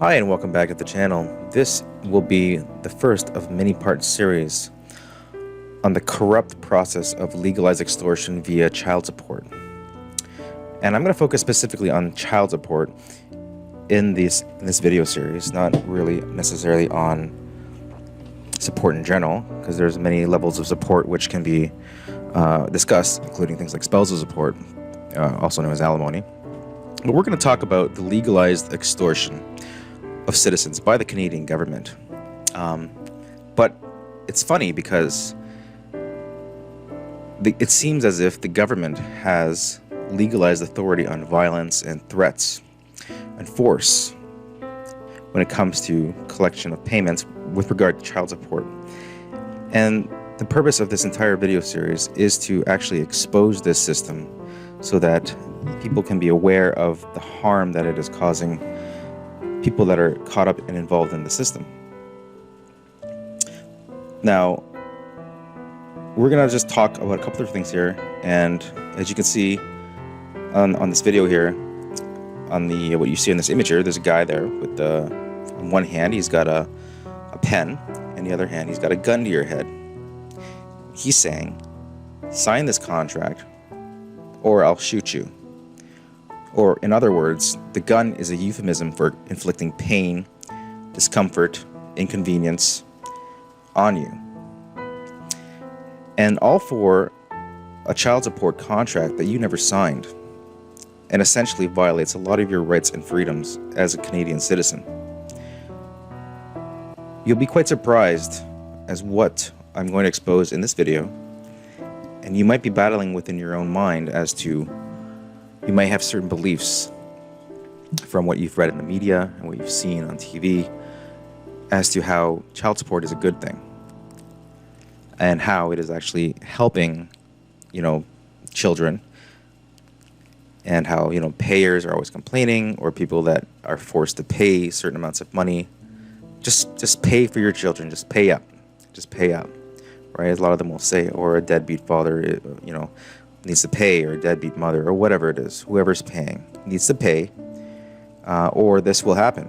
Hi and welcome back to the channel. This will be the first of many part series on the corrupt process of legalized extortion via child support. And I'm going to focus specifically on child support in this video series, not really necessarily on support in general, because there's many levels of support which can be discussed, including things like spousal support, also known as alimony. But we're going to talk about the legalized extortion of citizens by the Canadian government. But it's funny because it seems as if the government has legalized authority on violence and threats and force when it comes to collection of payments with regard to child support. And the purpose of this entire video series is to actually expose this system so that people can be aware of the harm that it is causing people that are caught up and involved in the system. Now, we're gonna just talk about a couple of things here, and as you can see on this video here, on the what you see in this image here, there's a guy there with on one hand he's got a pen, and the other hand he's got a gun to your head. He's saying, sign this contract or I'll shoot you. Or in other words, the gun is a euphemism for inflicting pain, discomfort, inconvenience on you. And all for a child support contract that you never signed, and essentially violates a lot of your rights and freedoms as a Canadian citizen. You'll be quite surprised as what I'm going to expose in this video, and you might be battling within your own mind as to you might have certain beliefs from what you've read in the media and what you've seen on TV as to how child support is a good thing and how it is actually helping, children, and how, payers are always complaining, or people that are forced to pay certain amounts of money. Just pay for your children. Just pay up. Just pay up, right? A lot of them will say, or a deadbeat father, needs to pay, or a deadbeat mother, or whatever it is, whoever's paying needs to pay, or this will happen.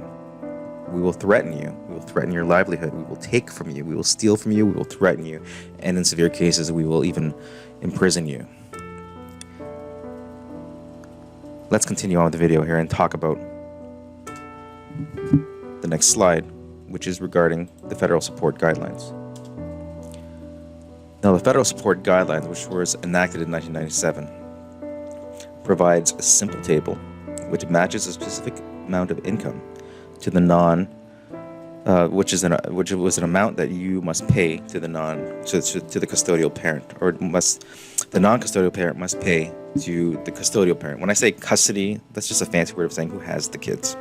We will threaten you. We will threaten your livelihood. We will take from you. We will steal from you. We will threaten you. And in severe cases, we will even imprison you. Let's continue on with the video here and talk about the next slide, which is regarding the federal support guidelines. Now, the Federal Support Guidelines, which was enacted in 1997, provides a simple table which matches a specific amount of income to the which was an amount that you must pay to the to the custodial parent, or the non-custodial parent must pay to the custodial parent. When I say custody, that's just a fancy word of saying who has the kids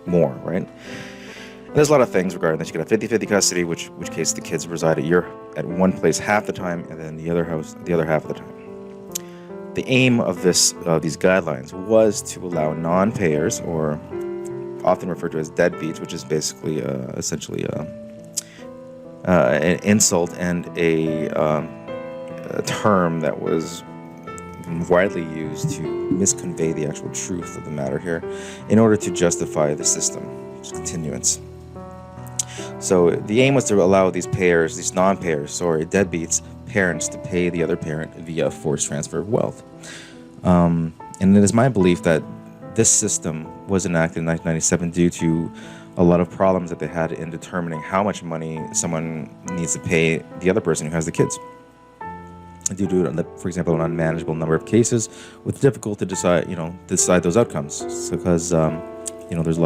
more, right? There's a lot of things regarding this. You could have 50-50 custody, which case the kids reside at one place half the time, and then the other half of the time. The aim of these guidelines was to allow non-payers, or often referred to as deadbeats, which is basically essentially an insult and a term that was widely used to misconvey the actual truth of the matter here in order to justify the system's continuance. So the aim was to allow these non-payers, deadbeats, parents to pay the other parent via forced transfer of wealth. And it is my belief that this system was enacted in 1997 due to a lot of problems that they had in determining how much money someone needs to pay the other person who has the kids. Due to, for example, an unmanageable number of cases, with difficult to decide those outcomes. So because there's a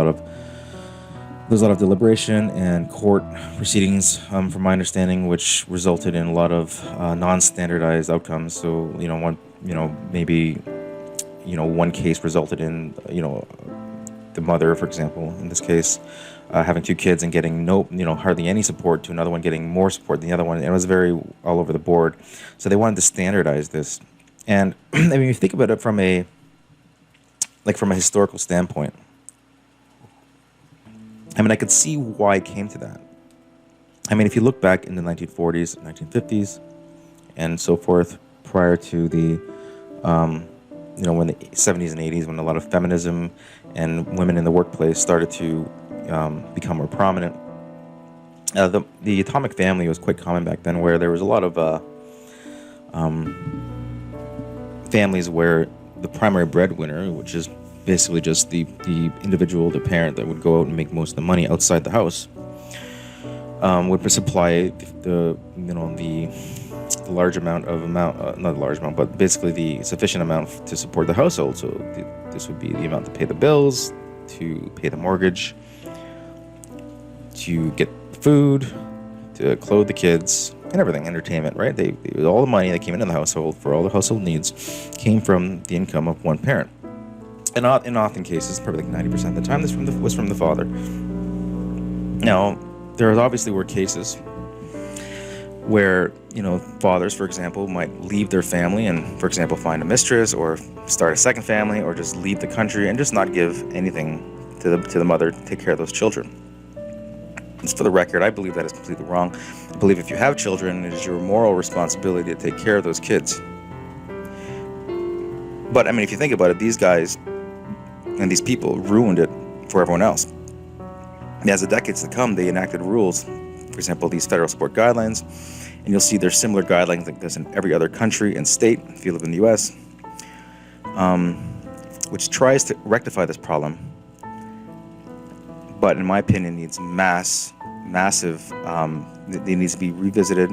lot of deliberation and court proceedings, from my understanding, which resulted in a lot of non-standardized outcomes. So one case resulted in the mother, for example, in this case, having two kids and getting hardly any support, to another one getting more support than the other one. And it was very all over the board. So they wanted to standardize this. And I mean, if you think about it from a historical standpoint, I could see why it came to that. I mean, if you look back in the 1940s, 1950s, and so forth, prior to the when the 70s and 80s, when a lot of feminism and women in the workplace started to become more prominent. The atomic family was quite common back then, where there was a lot of families where the primary breadwinner, which is basically just the individual, the parent that would go out and make most of the money outside the house, would supply the large amount of not large amount, but basically the sufficient amount to support the household. So this would be the amount to pay the bills, to pay the mortgage, to get food, to clothe the kids, and everything, entertainment, right? All the money that came into the household for all the household needs came from the income of one parent. And in often cases, probably like 90% of the time, this was from the father. Now, there obviously were cases where, fathers, for example, might leave their family and, for example, find a mistress or start a second family, or just leave the country and just not give anything to the mother to take care of those children. Just for the record, I believe that is completely wrong. I believe if you have children, it is your moral responsibility to take care of those kids. But, if you think about it, these guys and these people ruined it for everyone else. And as the decades to come, they enacted rules, for example, these federal support guidelines, and you'll see there's similar guidelines like this in every other country and state, if you live in the U.S., which tries to rectify this problem, but in my opinion needs massive, it needs to be revisited,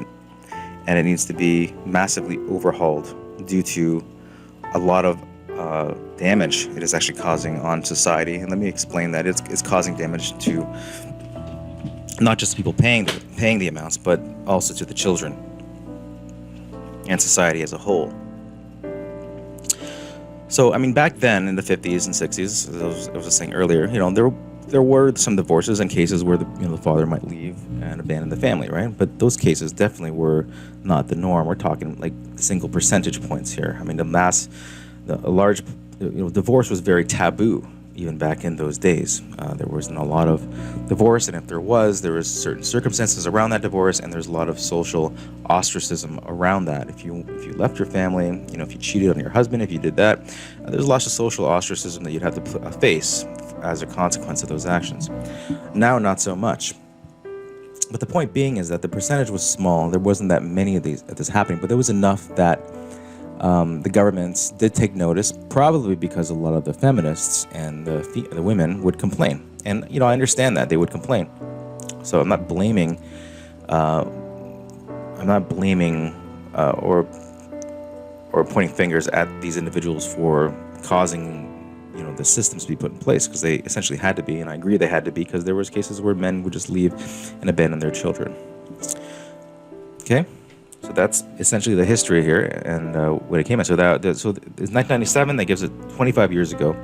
and it needs to be massively overhauled due to a lot of damage it is actually causing on society. And let me explain that. It's causing damage to not just people paying the amounts, but also to the children and society as a whole. So, back then in the 50s and 60s, as I was just saying earlier, there were some divorces and cases where the father might leave and abandon the family, right? But those cases definitely were not the norm. We're talking like single percentage points here. Divorce was very taboo even back in those days. There wasn't a lot of divorce, and if there was certain circumstances around that divorce, and there's a lot of social ostracism around that. If you left your family, if you cheated on your husband, if you did that, there's lots of social ostracism that you'd have to face as a consequence of those actions. Now, not so much. But the point being is that the percentage was small. There wasn't that many of this happening, but there was enough that the governments did take notice, probably because a lot of the feminists and the women would complain. And, I understand that they would complain. So I'm not blaming or pointing fingers at these individuals for causing the systems to be put in place, because they essentially had to be, and I agree they had to be, because there was cases where men would just leave and abandon their children. Okay, so that's essentially the history here and what it came at. So it's 1997. That gives it 25 years ago.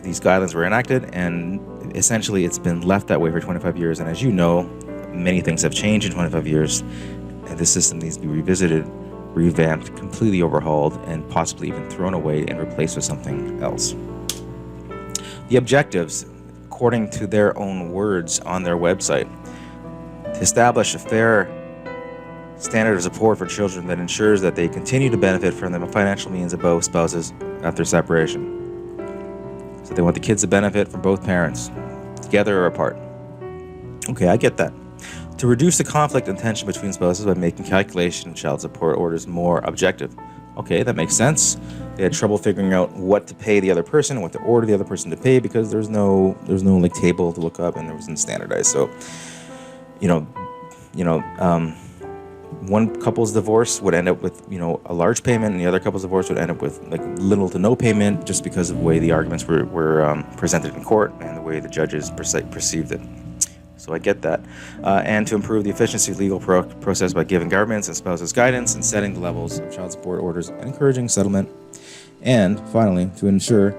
These guidelines were enacted, and essentially it's been left that way for 25 years. And as you know, many things have changed in 25 years, and this system needs to be revisited, revamped, completely overhauled, and possibly even thrown away and replaced with something else. The objectives, according to their own words on their website, to establish a fair standard of support for children that ensures that they continue to benefit from the financial means of both spouses after separation. So they want the kids to benefit from both parents, together or apart. Okay, I get that. To reduce the conflict and tension between spouses by making calculation of child support orders more objective. Okay, that makes sense. They had trouble figuring out what to pay the other person, what to order the other person to pay, because there's no like table to look up, and there wasn't standardized. So, one couple's divorce would end up with a large payment, and the other couple's divorce would end up with like little to no payment, just because of the way the arguments were presented in court and the way the judges perceived it. So I get that. And to improve the efficiency of the legal process by giving governments and spouses guidance and setting the levels of child support orders and encouraging settlement. And finally, to ensure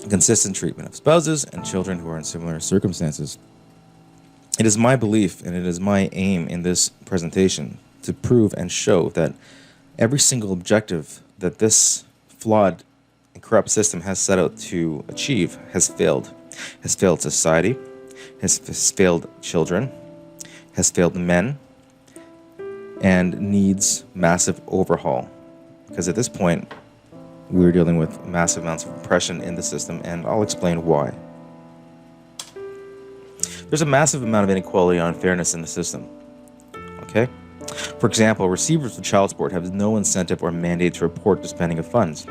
consistent treatment of spouses and children who are in similar circumstances. It is my belief, and it is my aim in this presentation, to prove and show that every single objective that this flawed and corrupt system has set out to achieve has failed. Has failed society, has failed children, has failed men, and needs massive overhaul. Because at this point, we're dealing with massive amounts of oppression in the system, and I'll explain why. There's a massive amount of inequality and unfairness in the system. Okay? For example, receivers of child support have no incentive or mandate to report the spending of funds.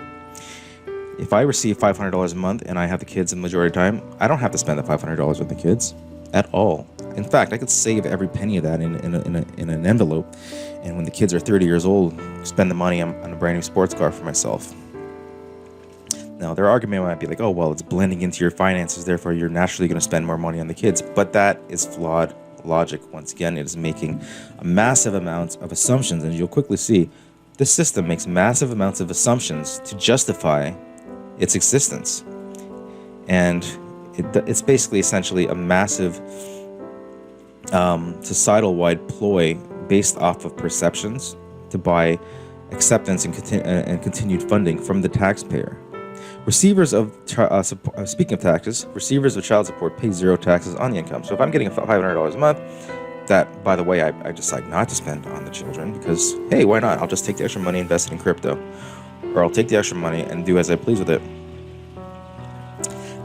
If I receive $500 a month and I have the kids the majority of the time, I don't have to spend the $500 with the kids at all. In fact, I could save every penny of that in an envelope, and when the kids are 30 years old, spend the money on a brand new sports car for myself. Now, their argument might be like, oh, well, it's blending into your finances, therefore you're naturally going to spend more money on the kids. But that is flawed logic. Once again, it is making a massive amount of assumptions, and you'll quickly see this system makes massive amounts of assumptions to justify its existence. And it's basically essentially a massive societal-wide ploy based off of perceptions to buy acceptance and continued funding from the taxpayer. Receivers of speaking of taxes, receivers of child support pay zero taxes on the income. So if I'm getting $500 a month, that, by the way, I decide not to spend on the children because, hey, why not? I'll just take the extra money, invest it in crypto, or I'll take the extra money and do as I please with it.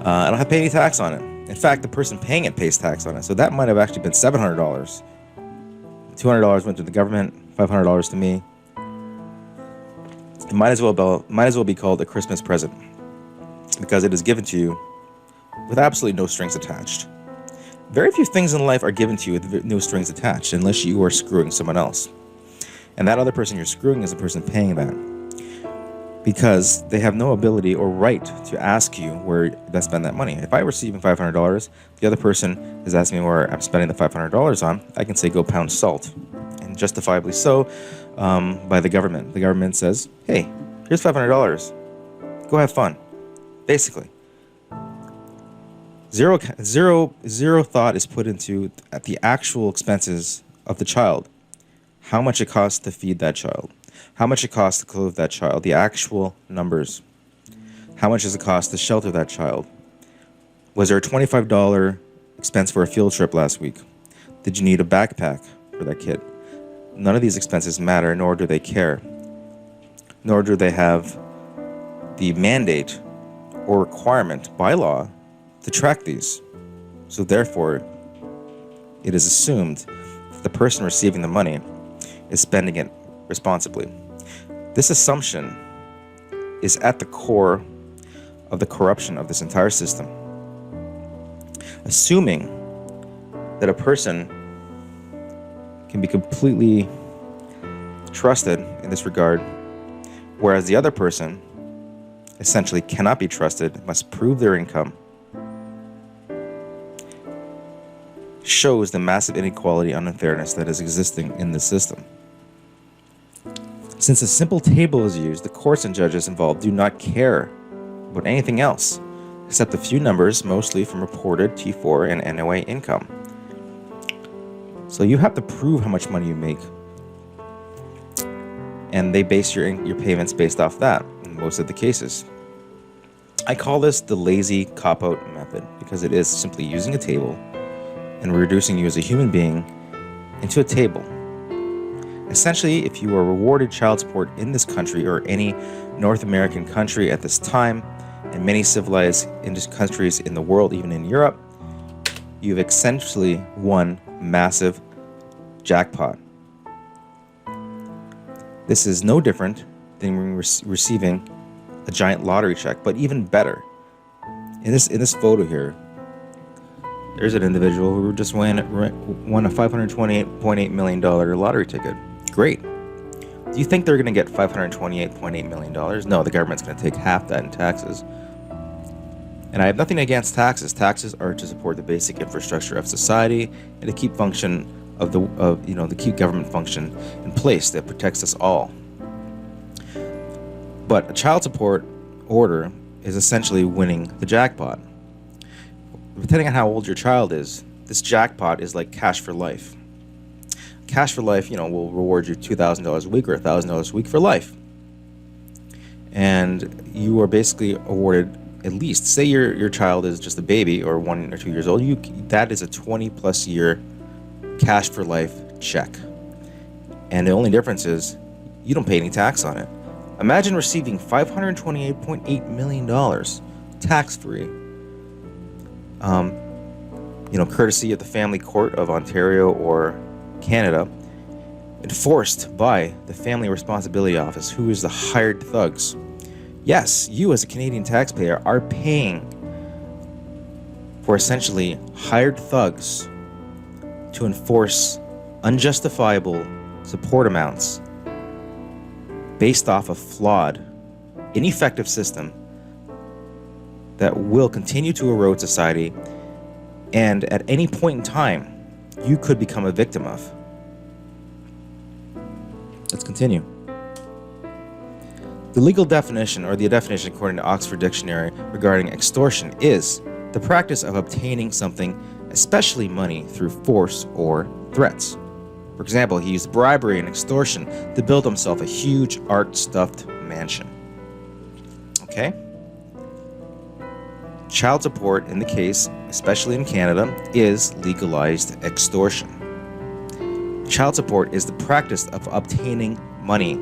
I don't have to pay any tax on it. In fact, the person paying it pays tax on it. So that might have actually been $700. $200 went to the government, $500 to me. It might as well be called a Christmas present because it is given to you with absolutely no strings attached. Very few things in life are given to you with no strings attached unless you are screwing someone else. And that other person you're screwing is the person paying that, because they have no ability or right to ask you where to spend that money. If I receive $500, the other person is asking me where I'm spending the $500 on, I can say go pound salt, and justifiably so by the government. The government says, hey, here's $500, go have fun. Basically, zero thought is put into the actual expenses of the child, how much it costs to feed that child, how much it costs to clothe that child, the actual numbers. How much does it cost to shelter that child? Was there a $25 expense for a field trip last week? Did you need a backpack for that kid? None of these expenses matter, nor do they care. Nor do they have the mandate or requirement by law to track these. So therefore, it is assumed that the person receiving the money is spending it responsibly. This assumption is at the core of the corruption of this entire system. Assuming that a person can be completely trusted in this regard, whereas the other person essentially cannot be trusted, must prove their income, shows the massive inequality and unfairness that is existing in the system. Since a simple table is used, the courts and judges involved do not care about anything else except a few numbers, mostly from reported T4 and NOA income. So you have to prove how much money you make, and they base your payments based off that in most of the cases. I call this the lazy cop-out method because it is simply using a table and reducing you as a human being into a table. Essentially, if you are rewarded child support in this country or any North American country at this time, and many civilized countries in the world, even in Europe, you've essentially won massive jackpot. This is no different than receiving a giant lottery check, but even better. In this photo here, there's an individual who just won a $528.8 million lottery ticket. Great. Do you think they're going to get $528.8 million? No, the government's going to take half that in taxes. And I have nothing against taxes. Taxes are to support the basic infrastructure of society and to keep to keep government function in place that protects us all. But a child support order is essentially winning the jackpot. Depending on how old your child is, this jackpot is like cash for life. Cash for life, will reward you $2,000 a week or $1,000 a week for life. And you are basically awarded, at least, say your child is just a baby or 1 or 2 years old, that is a 20+ year cash for life check. And the only difference is you don't pay any tax on it. Imagine receiving $528.8 million tax-free. courtesy of the Family Court of Ontario or Canada, enforced by the Family Responsibility Office, who is the hired thugs. Yes, you as a Canadian taxpayer are paying for essentially hired thugs to enforce unjustifiable support amounts based off a flawed, ineffective system that will continue to erode society, and at any point in time, you could become a victim of. Let's continue. The legal definition, or the definition according to Oxford Dictionary regarding extortion, is the practice of obtaining something, especially money, through force or threats. For example, he used bribery and extortion to build himself a huge art-stuffed mansion. Okay? Child support, in the case, especially in Canada, is legalized extortion. Child support is the practice of obtaining money,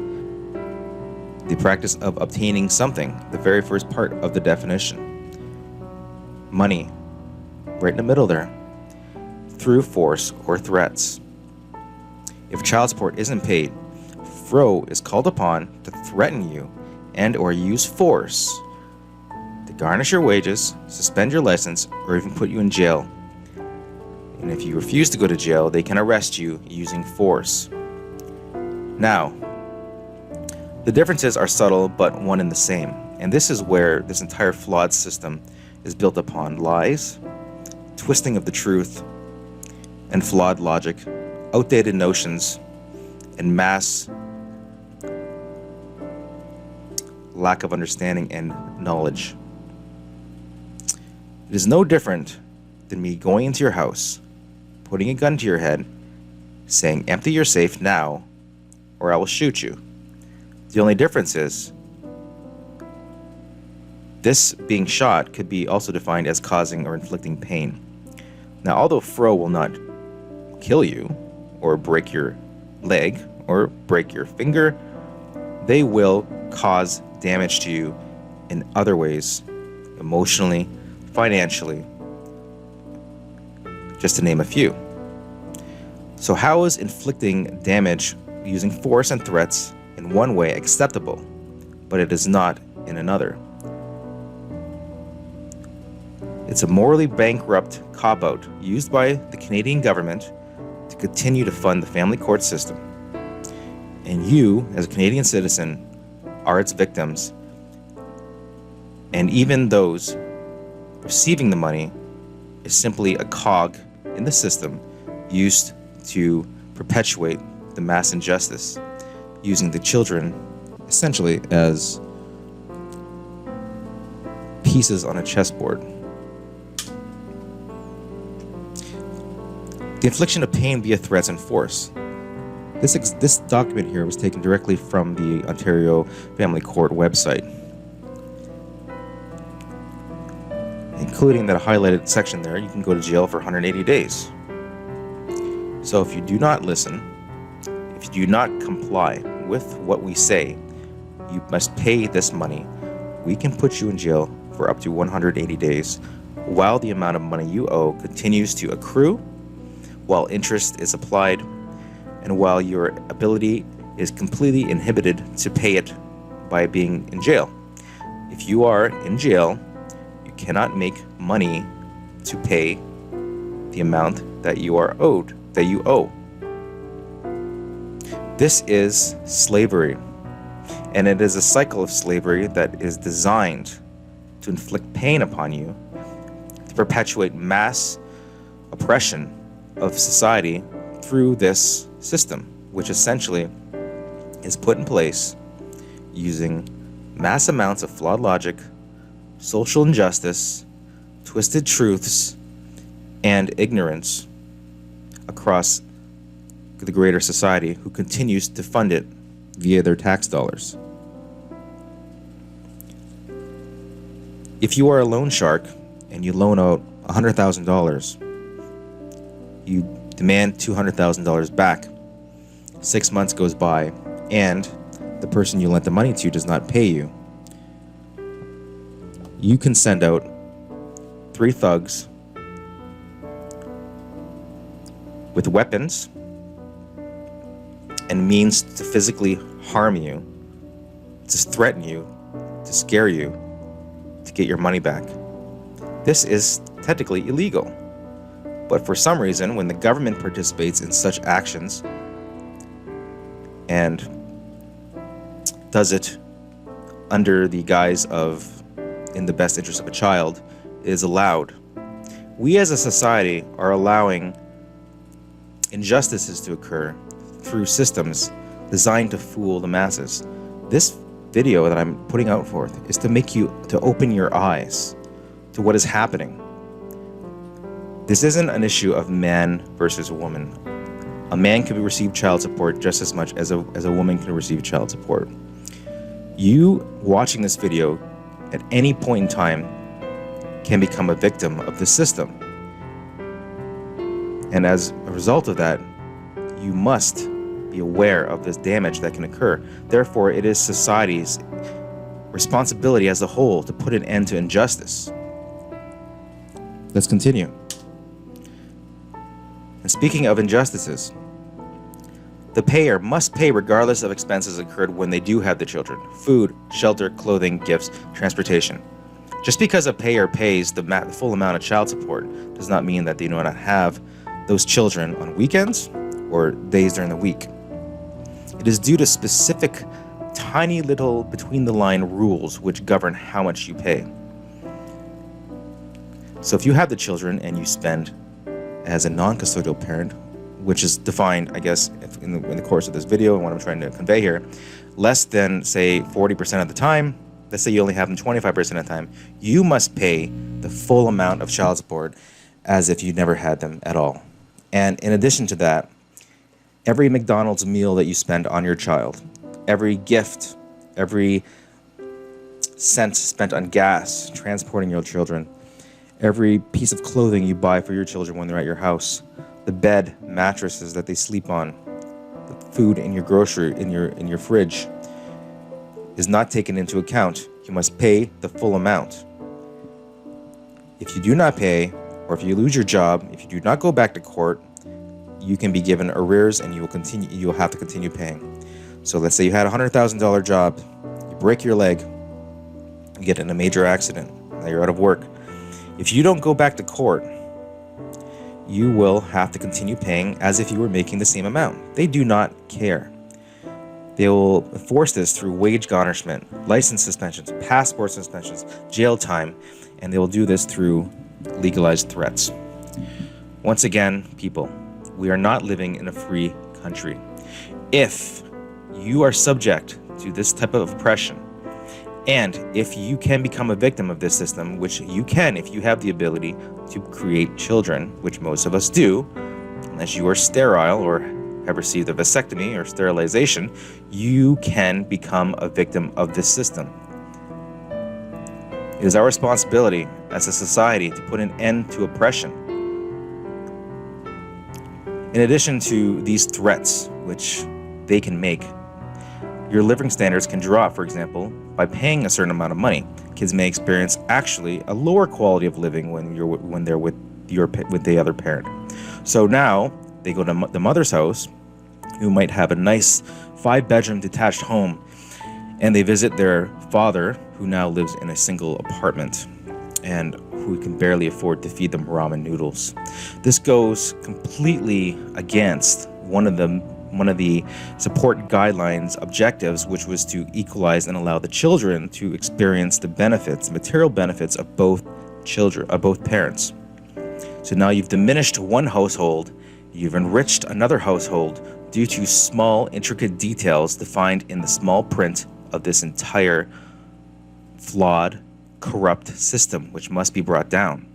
the practice of obtaining something, the very first part of the definition. Money, right in the middle there, through force or threats. If child support isn't paid, Fro is called upon to threaten you and or use force to garnish your wages, suspend your license, or even put you in jail. And if you refuse to go to jail, they can arrest you using force. Now, the differences are subtle but one and the same, and this is where this entire flawed system is built upon lies, twisting of the truth, and flawed logic, outdated notions, and mass lack of understanding and knowledge. It is no different than me going into your house, putting a gun to your head, saying, "Empty your safe now, or I will shoot you." The only difference is, this being shot could be also defined as causing or inflicting pain. Now, although Fro will not kill you, or break your leg, or break your finger, they will cause damage to you in other ways, emotionally, financially, just to name a few. So how is inflicting damage using force and threats in one way acceptable, but it is not in another? It's a morally bankrupt cop-out used by the Canadian government to continue to fund the family court system. And you, as a Canadian citizen, are its victims. And even those receiving the money is simply a cog in the system used to perpetuate the mass injustice, using the children essentially as pieces on a chessboard. The infliction of pain via threats and force. This document here was taken directly from the Ontario Family Court website, including that highlighted section there. You can go to jail for 180 days. So if you do not listen, if you do not comply with what we say, you must pay this money. We can put you in jail for up to 180 days while the amount of money you owe continues to accrue, while interest is applied, and while your ability is completely inhibited to pay it by being in jail. If you are in jail, you cannot make money to pay the amount that you are owed, that you owe. This is slavery, and it is a cycle of slavery that is designed to inflict pain upon you, to perpetuate mass oppression of society through this system, which essentially is put in place using mass amounts of flawed logic, social injustice, twisted truths, and ignorance across the greater society, who continues to fund it via their tax dollars. If you are a loan shark and you loan out $100,000, you demand $200,000 back. 6 months goes by, and the person you lent the money to does not pay you. You can send out 3 thugs with weapons and means to physically harm you, to threaten you, to scare you, to get your money back. This is technically illegal. But for some reason, when the government participates in such actions and does it under the guise of in the best interest of a child, it is allowed. We as a society are allowing injustices to occur through systems designed to fool the masses. This video that I'm putting out forth is to make you to open your eyes to what is happening. This isn't an issue of man versus woman. A man can receive child support just as much as a woman can receive child support. You watching this video at any point in time can become a victim of the system. And as a result of that, you must be aware of this damage that can occur. Therefore, it is society's responsibility as a whole to put an end to injustice. Let's continue. And speaking of injustices, the payer must pay regardless of expenses incurred when they do have the children: food, shelter, clothing, gifts, transportation. Just because a payer pays the full amount of child support does not mean that they do not have those children on weekends or days during the week. It is due to specific, tiny little between-the-line rules which govern how much you pay. So if you have the children and you spend as a non-custodial parent, which is defined, I guess, in the course of this video and what I'm trying to convey here, less than, say, 40% of the time, let's say you only have them 25% of the time, you must pay the full amount of child support as if you never had them at all. And in addition to that, every McDonald's meal that you spend on your child, every gift, every cent spent on gas, transporting your children, every piece of clothing you buy for your children when they're at your house, the bed, mattresses that they sleep on, the food in your grocery, in your fridge, is not taken into account. You must pay the full amount. If you do not pay, or if you lose your job, if you do not go back to court, you can be given arrears and you will have to continue paying. So let's say you had a $100,000 job, you break your leg, you get in a major accident, now you're out of work. If you don't go back to court, you will have to continue paying as if you were making the same amount. They do not care. They will enforce this through wage garnishment, license suspensions, passport suspensions, jail time, and they will do this through legalized threats. Once again, people, we are not living in a free country. If you are subject to this type of oppression, and if you can become a victim of this system, which you can if you have the ability to create children, which most of us do, unless you are sterile or have received a vasectomy or sterilization, you can become a victim of this system. It is our responsibility as a society to put an end to oppression. In addition to these threats, which they can make, your living standards can drop, for example, by paying a certain amount of money. Kids may experience actually a lower quality of living when they're with the other parent. So now they go to the mother's house, who might have a nice 5-bedroom detached home, and they visit their father, who now lives in a single apartment and who can barely afford to feed them ramen noodles. This goes completely against one of the support guidelines objectives, which was to equalize and allow the children to experience the benefits, material benefits of both parents. So now you've diminished one household, you've enriched another household due to small, intricate details defined in the small print of this entire flawed, corrupt system, which must be brought down.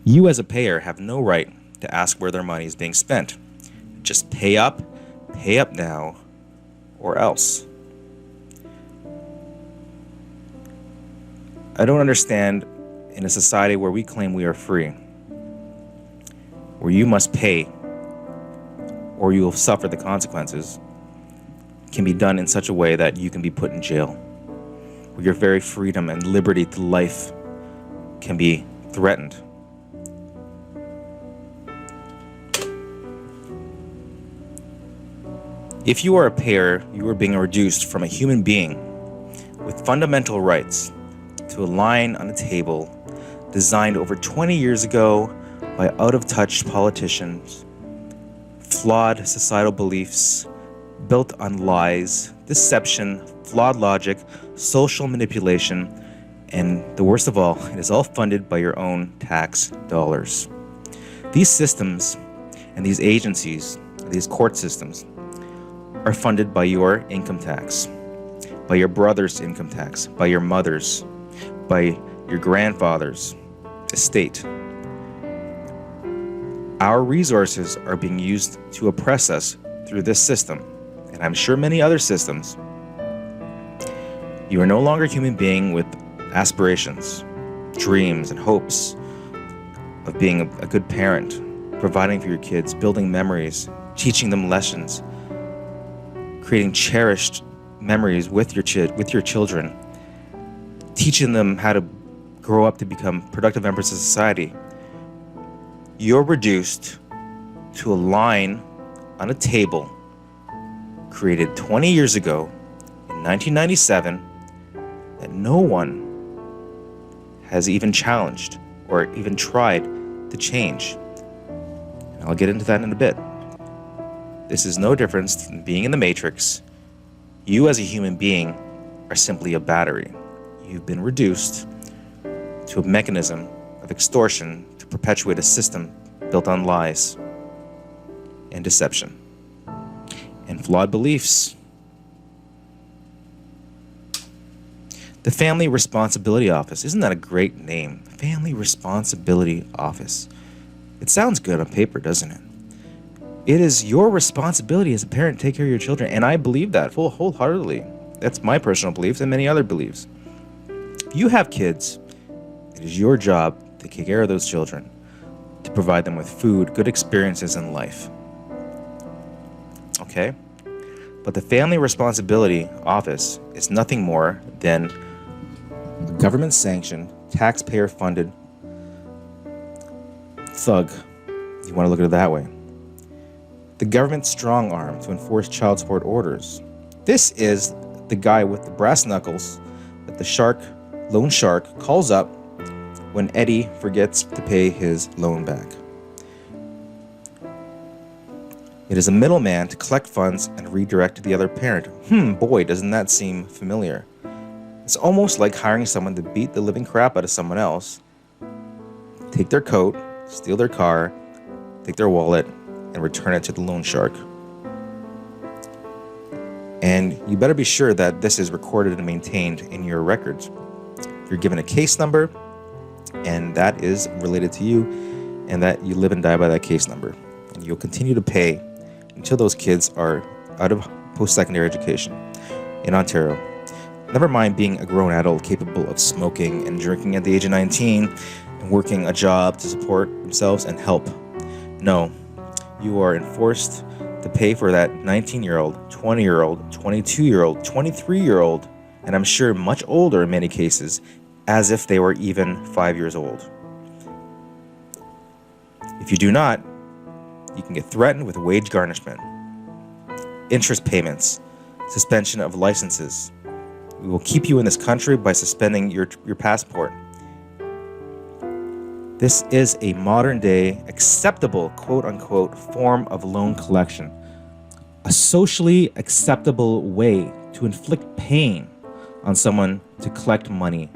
You as a payer have no right to ask where their money is being spent. Just pay up now, or else. I don't understand, in a society where we claim we are free, where you must pay or you will suffer the consequences, can be done in such a way that you can be put in jail, where your very freedom and liberty to life can be threatened. If you are a payer, you are being reduced from a human being with fundamental rights to a line on a table designed over 20 years ago by out-of-touch politicians, flawed societal beliefs built on lies, deception, flawed logic, social manipulation, and the worst of all, it is all funded by your own tax dollars. These systems and these agencies, these court systems, are funded by your income tax, by your brother's income tax, by your mother's, by your grandfather's estate. Our resources are being used to oppress us through this system, and I'm sure many other systems. You are no longer a human being with aspirations, dreams, and hopes of being a good parent, providing for your kids, building memories, teaching them lessons, creating cherished memories with your children, teaching them how to grow up to become productive members of society. You're reduced to a line on a table created 20 years ago in 1997 that no one has even challenged or even tried to change. And I'll get into that in a bit. This is no different than being in the Matrix. You as a human being are simply a battery. You've been reduced to a mechanism of extortion to perpetuate a system built on lies and deception and flawed beliefs. The Family Responsibility Office. Isn't that a great name? Family Responsibility Office. It sounds good on paper, doesn't it? It is your responsibility as a parent to take care of your children, and I believe that wholeheartedly. That's my personal beliefs and many other beliefs. If you have kids, it is your job to take care of those children, to provide them with food, good experiences in life. Okay? But the Family Responsibility Office is nothing more than a government-sanctioned, taxpayer-funded thug. You want to look at it that way. The government's strong arm to enforce child support orders. This is the guy with the brass knuckles that the loan shark calls up when Eddie forgets to pay his loan back. It is a middleman to collect funds and redirect to the other parent. Boy, doesn't that seem familiar. It's almost like hiring someone to beat the living crap out of someone else, take their coat, steal their car, take their wallet, and return it to the loan shark. And you better be sure that this is recorded and maintained in your records. You're given a case number, and that is related to you, and that you live and die by that case number. And you'll continue to pay until those kids are out of post-secondary education in Ontario. Never mind being a grown adult capable of smoking and drinking at the age of 19 and working a job to support themselves and help. No, you are enforced to pay for that 19-year-old, 20-year-old, 22-year-old, 23-year-old, and I'm sure much older in many cases, as if they were even 5 years old. If you do not, you can get threatened with wage garnishment, interest payments, suspension of licenses. We will keep you in this country by suspending your passport. This is a modern-day, acceptable, quote-unquote, form of loan collection. A socially acceptable way to inflict pain on someone to collect money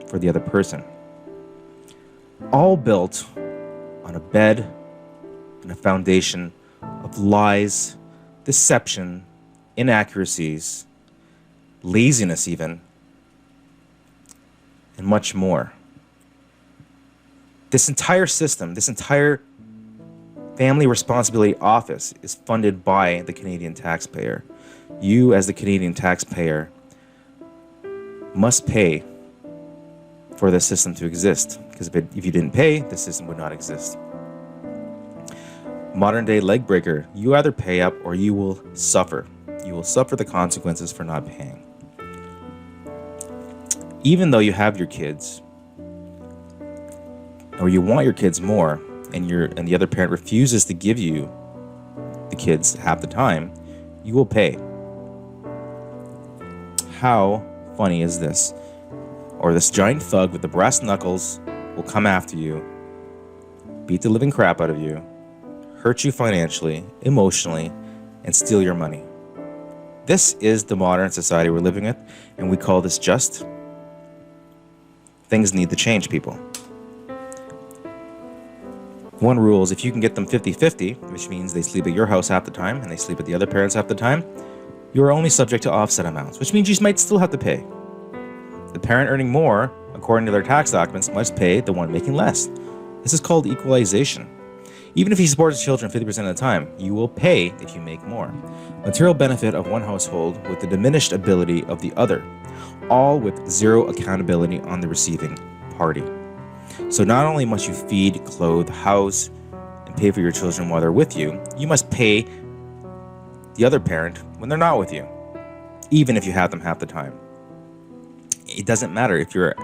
for the other person. All built on a bed and a foundation of lies, deception, inaccuracies, laziness even, and much more. This entire system, this entire Family Responsibility Office is funded by the Canadian taxpayer. You, as the Canadian taxpayer, must pay for this system to exist, because if you didn't pay, the system would not exist. Modern day leg breaker, you either pay up or you will suffer. You will suffer the consequences for not paying. Even though you have your kids, or you want your kids more, and the other parent refuses to give you the kids half the time, You will pay. How funny is this? Or this giant thug with the brass knuckles will come after you, beat the living crap out of you, hurt you financially, emotionally, and steal your money. This is the modern society we're living in, and we call this just. Things need to change, people. One rule is if you can get them 50-50, which means they sleep at your house half the time and they sleep at the other parents half the time, you are only subject to offset amounts, which means you might still have to pay. The parent earning more, according to their tax documents, must pay the one making less. This is called equalization. Even if you support the children 50% of the time, you will pay if you make more. Material benefit of one household with the diminished ability of the other, all with zero accountability on the receiving party. So not only must you feed, clothe, house, and pay for your children while they're with you, you must pay the other parent when they're not with you, even if you have them half the time. It doesn't matter if your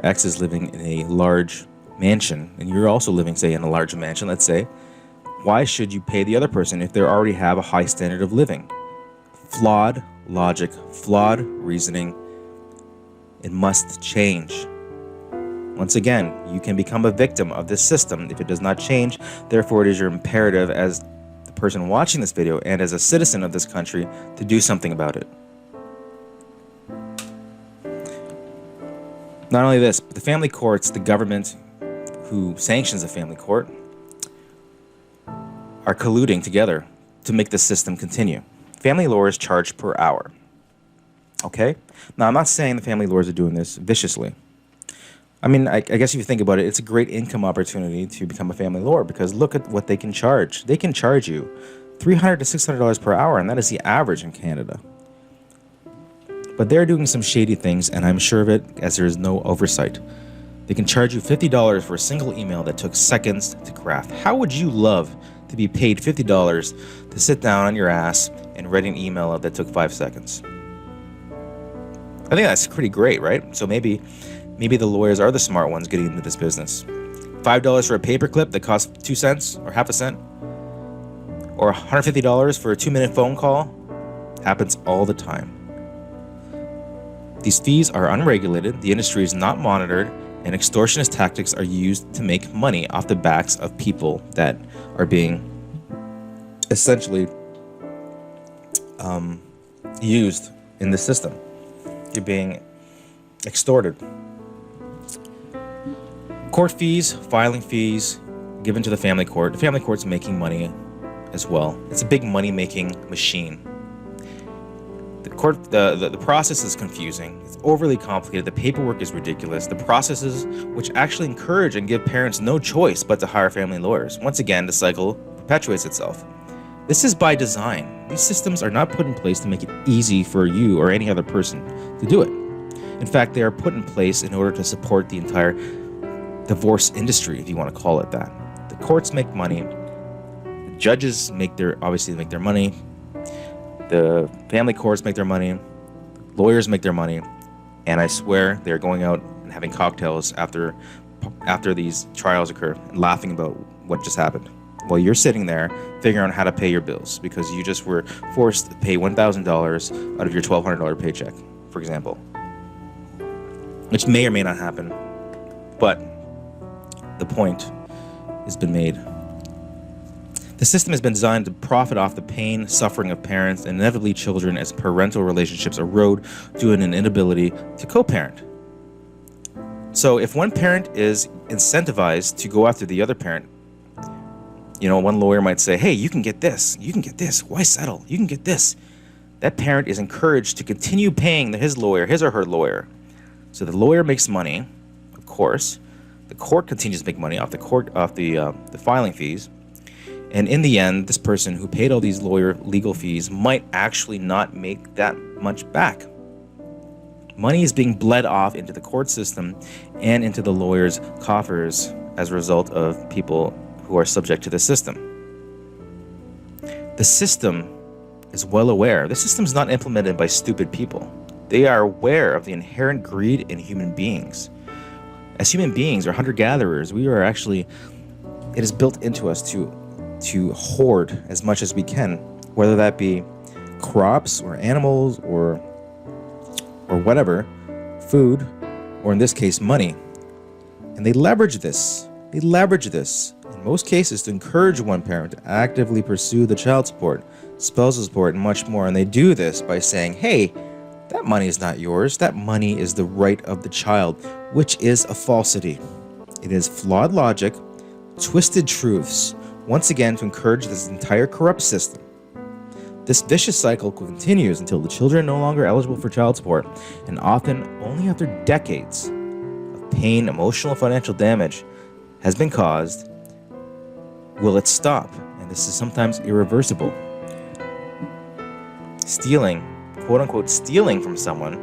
ex is living in a large mansion and you're also living, say, in a large mansion, let's say. Why should you pay the other person if they already have a high standard of living? Flawed logic, flawed reasoning. It must change. Once again, you can become a victim of this system if it does not change. Therefore, it is your imperative as the person watching this video and as a citizen of this country to do something about it. Not only this, but the family courts, the government who sanctions a family court, are colluding together to make the system continue. Family lawyers charge per hour. Okay? Now, I'm not saying the family lawyers are doing this viciously. I mean, I guess if you think about it, it's a great income opportunity to become a family lawyer because look at what they can charge. They can charge you $300 to $600 per hour, and that is the average in Canada. But they're doing some shady things, and I'm sure of it as there is no oversight. They can charge you $50 for a single email that took seconds to craft. How would you love to be paid $50 to sit down on your ass and write an email that took 5 seconds? I think that's pretty great, right? So maybe the lawyers are the smart ones getting into this business. $5 for a paperclip that costs 2 cents or half a cent, or $150 for a 2-minute phone call. Happens all the time. These fees are unregulated, the industry is not monitored, and extortionist tactics are used to make money off the backs of people that are being essentially used in the system. You're being extorted. Court fees, filing fees, given to the family court. The family court's making money as well. It's a big money-making machine. The process is confusing. It's overly complicated. The paperwork is ridiculous. The processes, which actually encourage and give parents no choice but to hire family lawyers. Once again, the cycle perpetuates itself. This is by design. These systems are not put in place to make it easy for you or any other person to do it. In fact, they are put in place in order to support the entire divorce industry, if you want to call it that. The courts make money. The judges obviously make their money. The family courts make their money, lawyers make their money, and I swear they're going out and having cocktails after these trials occur and laughing about what just happened. While you're sitting there figuring out how to pay your bills because you just were forced to pay $1,000 out of your $1,200 paycheck, for example. Which may or may not happen, but the point has been made. The system has been designed to profit off the pain, suffering of parents, and inevitably children as parental relationships erode due to an inability to co-parent. So if one parent is incentivized to go after the other parent, one lawyer might say, hey, you can get this, why settle, you can get this. That parent is encouraged to continue paying his or her lawyer. So the lawyer makes money, of course. The court continues to make money off the filing fees. And in the end, this person who paid all these legal fees might actually not make that much back. Money is being bled off into the court system and into the lawyers' coffers as a result of people who are subject to the system. The system is well aware. The system is not implemented by stupid people. They are aware of the inherent greed in human beings. As human beings or hunter-gatherers, it is built into us to hoard as much as we can, whether that be crops or animals or whatever, food, or in this case, money. And they leverage this. They leverage this in most cases to encourage one parent to actively pursue the child support, spousal support, and much more. And they do this by saying, hey, that money is not yours. That money is the right of the child, which is a falsity. It is flawed logic, twisted truths, once again to encourage this entire corrupt system. This vicious cycle continues until the children are no longer eligible for child support, and often only after decades of pain, emotional, financial damage has been caused will it stop. And this is sometimes irreversible. Stealing, quote unquote, stealing from someone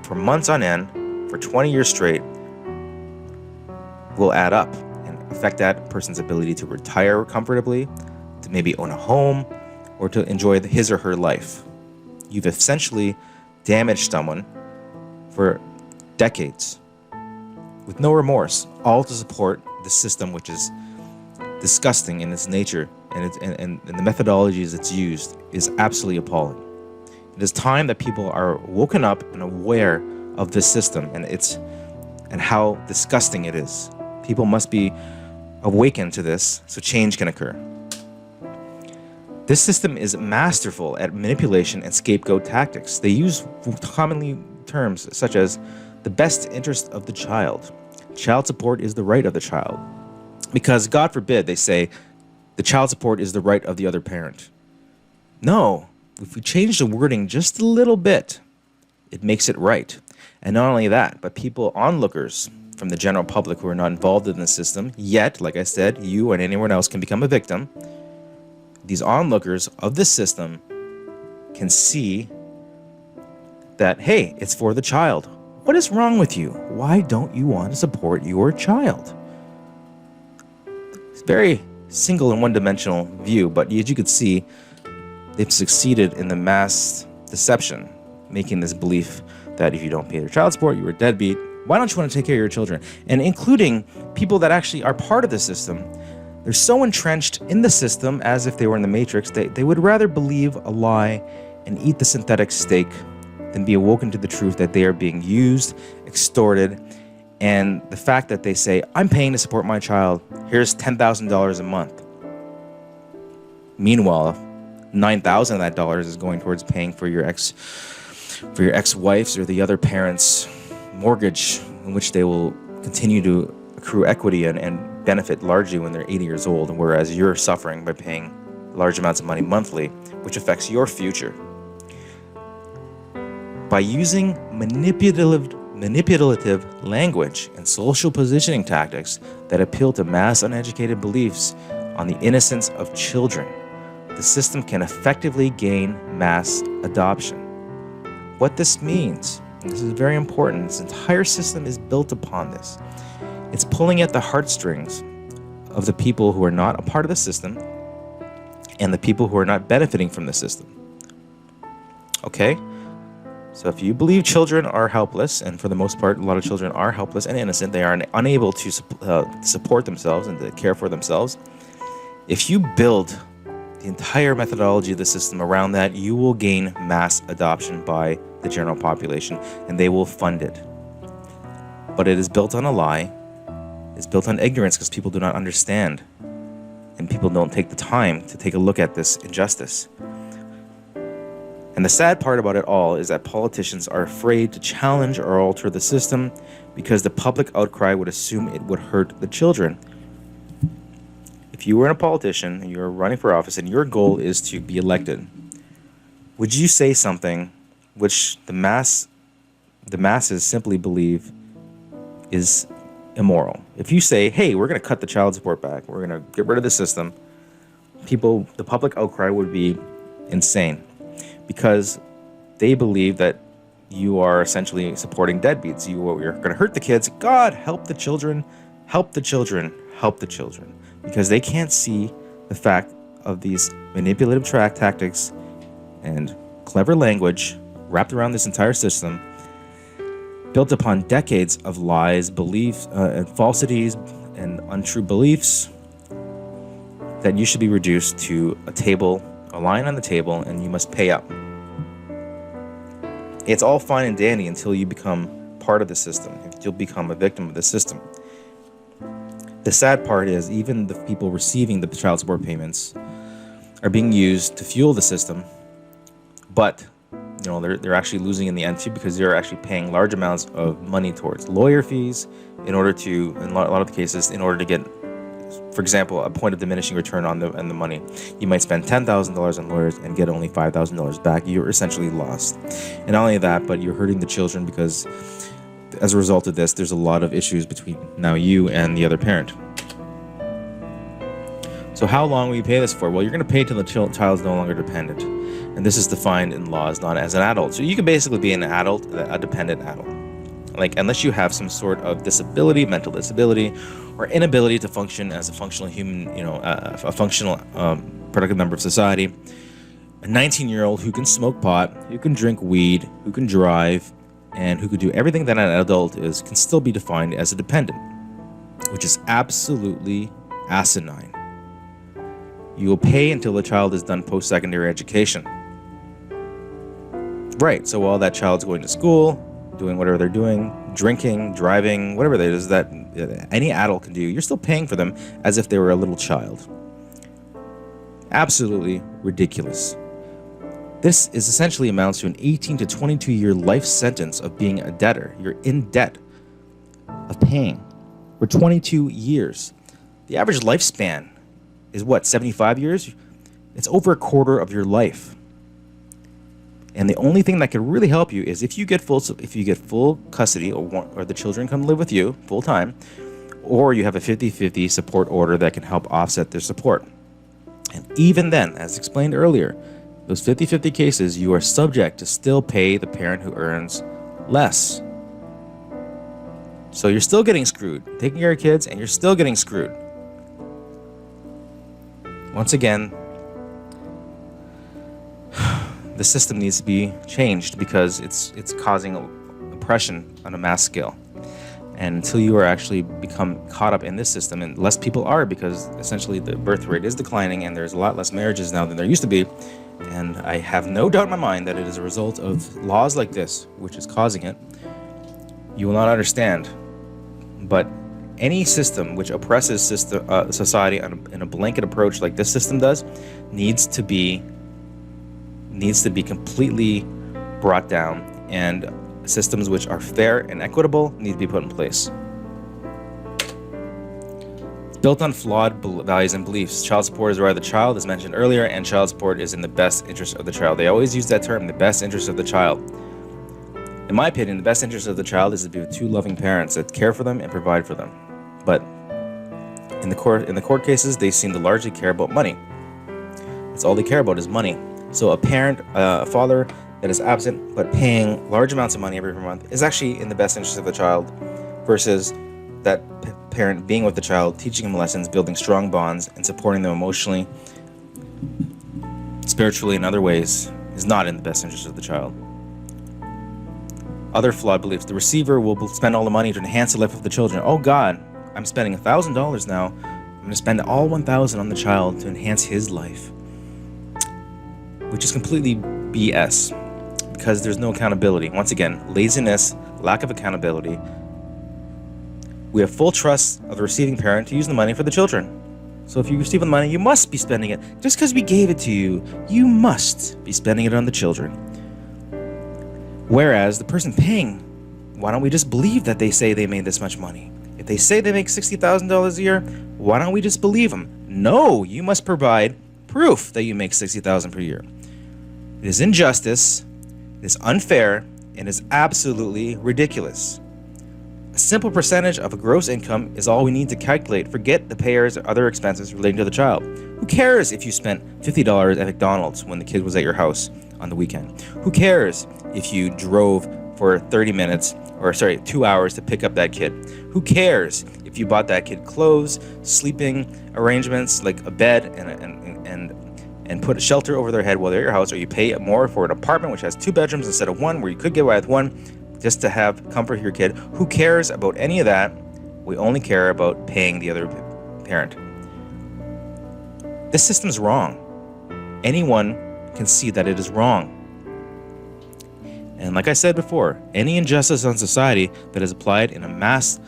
for months on end, for 20 years straight, will add up and affect that person's ability to retire comfortably, to maybe own a home, or to enjoy his or her life. You've essentially damaged someone for decades with no remorse, all to support the system, which is disgusting in its nature, and the methodologies it's used is absolutely appalling. It is time that people are woken up and aware of this system and how disgusting it is. People must be awakened to this so change can occur. This system is masterful at manipulation and scapegoat tactics. They use commonly terms such as the best interest of the child. Child support is the right of the child. Because, God forbid, they say the child support is the right of the other parent. No, if we change the wording just a little bit, it makes it right. And not only that, but people, onlookers from the general public who are not involved in the system, yet, like I said, you and anyone else can become a victim. These onlookers of this system can see that, hey, it's for the child. What is wrong with you? Why don't you want to support your child? It's very single and one-dimensional view, but as you can see, they've succeeded in the mass deception, making this belief that if you don't pay their child support, you're a deadbeat. Why don't you want to take care of your children? And including people that actually are part of the system. They're so entrenched in the system as if they were in the Matrix, they would rather believe a lie and eat the synthetic steak than be awoken to the truth that they are being used, extorted, and the fact that they say, I'm paying to support my child, here's $10,000 a month. Meanwhile, $9,000 of that dollars is going towards paying for your ex-wife's or the other parent's mortgage, in which they will continue to accrue equity and benefit largely when they're 80 years old, whereas you're suffering by paying large amounts of money monthly, which affects your future. By using manipulative language and social positioning tactics that appeal to mass uneducated beliefs on the innocence of children, the system can effectively gain mass adoption. What this means, and this is very important, this entire system is built upon this. It's pulling at the heartstrings of the people who are not a part of the system and the people who are not benefiting from the system. Okay? So if you believe children are helpless, and for the most part, a lot of children are helpless and innocent, they are unable to support themselves and to care for themselves. If you build the entire methodology of the system around that, you will gain mass adoption by the general population, and they will fund it. But it is built on a lie. It's built on ignorance because people do not understand, and people don't take the time to take a look at this injustice. And the sad part about it all is that politicians are afraid to challenge or alter the system because the public outcry would assume it would hurt the children. If you were a politician and you're running for office and your goal is to be elected, would you say something which the masses simply believe is immoral? If you say, hey, we're going to cut the child support back, we're going to get rid of the system, the public outcry would be insane because they believe that you are essentially supporting deadbeats. You're going to hurt the kids. God, help the children, help the children, help the children. Because they can't see the fact of these manipulative tactics and clever language wrapped around this entire system, built upon decades of lies, beliefs, and falsities and untrue beliefs, that you should be reduced to a table a line on the table, and you must pay up. It's all fine and dandy until you become part of the system. You'll become a victim of the system. The sad part is even the people receiving the child support payments are being used to fuel the system, but they're actually losing in the end too, because they're actually paying large amounts of money towards lawyer fees in order to, in a lot of the cases, in order to get, for example, a point of diminishing return on the money. You might spend $10,000 on lawyers and get only $5,000 back. You're essentially lost. And not only that, but you're hurting the children, because as a result of this, there's a lot of issues between now you and the other parent. So how long will you pay this for? Well, you're going to pay till the child is no longer dependent. And this is defined in laws not as an adult. So you can basically be an adult, a dependent adult. Like, unless you have some sort of disability, mental disability, or inability to function as a functional human, a functional productive member of society. A 19-year-old who can smoke pot, who can drink weed, who can drive, and who could do everything that an adult is, can still be defined as a dependent, which is absolutely asinine. You will pay until the child is done post-secondary education. Right, so while that child's going to school, doing whatever they're doing, drinking, driving, whatever it is that any adult can do, you're still paying for them as if they were a little child. Absolutely ridiculous. This is essentially amounts to an 18 to 22 year life sentence of being a debtor. You're in debt of paying for 22 years. The average lifespan is what, 75 years? It's over a quarter of your life. And the only thing that could really help you is if you get full custody, or the children come live with you full time, or you have a 50-50 support order that can help offset their support. And even then, as explained earlier, those 50-50 cases, you are subject to still pay the parent who earns less. So you're still getting screwed. Taking care of kids, and you're still getting screwed. Once again, the system needs to be changed, because it's causing oppression on a mass scale. And until you are actually become caught up in this system, and less people are, because essentially the birth rate is declining and there's a lot less marriages now than there used to be. And I have no doubt in my mind that it is a result of laws like this which is causing it. You will not understand. But any system which oppresses society in a blanket approach like this system does needs to be completely brought down, and systems which are fair and equitable need to be put in place. It's built on flawed values and beliefs. Child support is the right of the child, as mentioned earlier, and child support is in the best interest of the child. They always use that term, the best interest of the child. In my opinion, the best interest of the child is to be with two loving parents that care for them and provide for them. But in the court cases, they seem to largely care about money. That's all they care about is money. So a father that is absent but paying large amounts of money every month is actually in the best interest of the child, versus that parent being with the child, teaching him lessons, building strong bonds, and supporting them emotionally, spiritually, and other ways is not in the best interest of the child. Other flawed beliefs. The receiver will spend all the money to enhance the life of the children. Oh God, I'm spending $1,000 now. I'm going to spend all $1,000 on the child to enhance his life. Which is completely BS, because there's no accountability. Once again, laziness, lack of accountability. We have full trust of the receiving parent to use the money for the children. So if you receive the money, you must be spending it. Just because we gave it to you, you must be spending it on the children. Whereas the person paying, why don't we just believe that they say they made this much money? If they say they make $60,000 a year, why don't we just believe them? No, you must provide proof that you make $60,000 per year. It is injustice, it is unfair, and is absolutely ridiculous. A simple percentage of a gross income is all we need to calculate. Forget the payers or other expenses relating to the child. Who cares if you spent $50 at McDonald's when the kid was at your house on the weekend? Who cares if you drove for 2 hours to pick up that kid? Who cares if you bought that kid clothes, sleeping arrangements like a bed and put a shelter over their head while they're at your house, or you pay more for an apartment which has 2 bedrooms instead of 1, where you could get away with 1 just to have comfort for your kid? Who cares about any of that? We only care about paying the other parent. This system's wrong. anyone can see that it is wrong. And like I said before, any injustice on society that is applied in a mass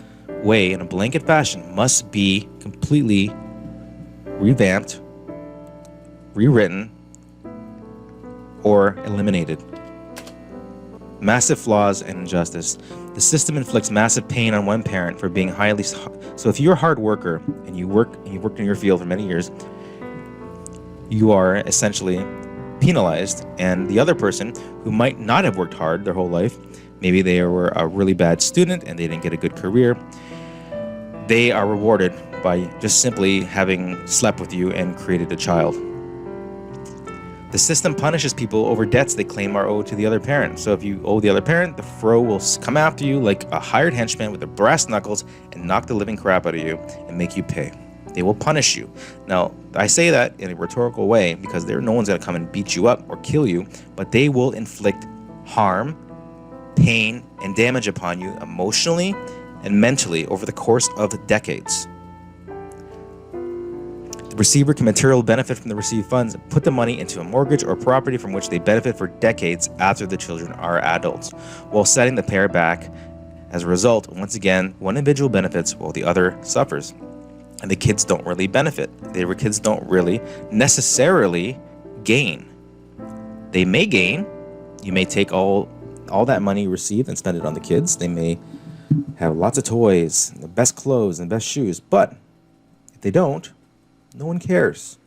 way, in a blanket fashion, must be completely revamped, rewritten, or eliminated. Massive flaws and injustice. The system inflicts massive pain on one parent for being highly... So if you're a hard worker and you've worked in your field for many years, you are essentially penalized, and the other person who might not have worked hard their whole life, maybe they were a really bad student and they didn't get a good career, they are rewarded by just simply having slept with you and created a child. The system punishes people over debts they claim are owed to the other parent. So if you owe the other parent, the fro will come after you like a hired henchman with their brass knuckles and knock the living crap out of you and make you pay. They will punish you. Now, I say that in a rhetorical way because no one's going to come and beat you up or kill you, but they will inflict harm, pain, and damage upon you emotionally and mentally over the course of decades. The receiver can materially benefit from the received funds and put the money into a mortgage or property from which they benefit for decades after the children are adults, while setting the pair back. As a result, once again, one individual benefits while the other suffers. And the kids don't really benefit. The kids don't really necessarily gain. They may gain. You may take all that money you received and spend it on the kids. They may have lots of toys, the best clothes, and best shoes. But if they don't, no one cares.